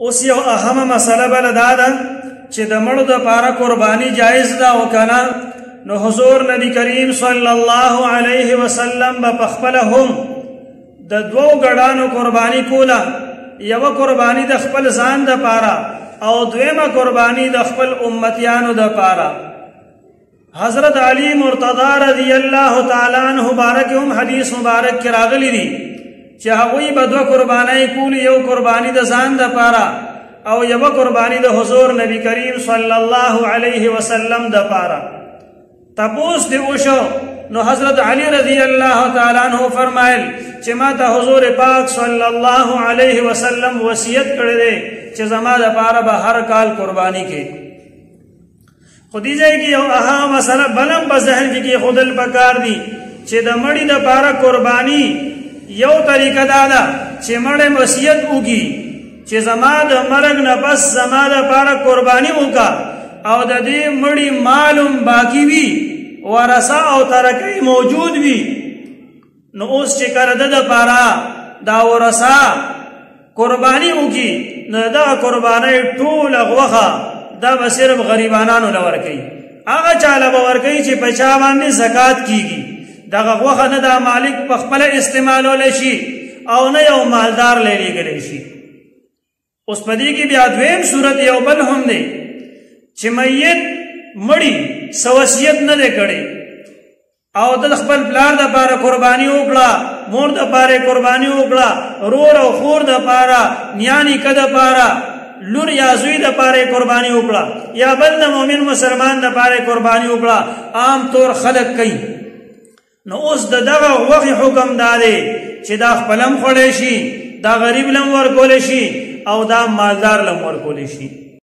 اوس یو اهمه مسله بل دا ده چې د مړو دپاره قرباني جایز ده او که نه، نو حضور نبی کریم صلی الله علیه وسلم به پخپله هم د دوو ګډانو قرباني کوله، یوه قرباني د خپل ځان دپاره او دویمه قرباني د خپل امتیانو دپاره. حضرت علی مرتضی رضی الله تعالی عنہ مبارک هم حدیث مبارک کې راغلی دي چې هغوی به دوه قربانۍ کولې، یو قرباني د ځان دپاره او یوه قرباني د حضور نبی کریم صلی الله علیه وسلم دپاره. تپوس دې وشو، نو حضرت علی رضی الله تعالی عنہ فرمایل چې ما ته حضور پاک صلی الله علیه وسلم وصیت کړی دی چې زما دپاره به هر کال قرباني کې. خو دې ځای کې یو اهم مسله بلم په ذهن کې کېښودل پکار دي چې د مړي دپاره قرباني یو طریقه دا ده چې مړی وصیت وکړي چې زما د مرګ نه پس زما دپاره قرباني وکړه او د دې مړي مالم باقي وي، ورثه او ترکه موجود وي. نو اوس چې کله د دپاره دا ورثه قرباني وکړي، نو دغه قربانۍ ټوله غوښه دا به صرف غریبانانو له ورکوي، هغه چاله به ورکوي چې په چا باندې زکات کیږي. دغه غوښه نه دا مالک په خپله استعمالولی شي او نه یو مالدار له لیږلی شي. اوس په دې کې بیا دویم صورت یو بل هم دی چې میت مړي څه وصیت نه دی کړی او د خپل پلار دپاره قرباني وکړه، مور دپاره قرباني وکړه، رور او خور دپاره، نیا نیکه دپاره، لور یا زوی دپاره قرباني وکړه، یا بل د مؤمن مسلمان دپاره قرباني وکړه، عام طور خلق کوي. نو اوس د دغه غوښې حکم دا دی چې دا خپلم خوړی شي، دا غریب لم ورکولی شي او دا مالدار لم ورکولی شي.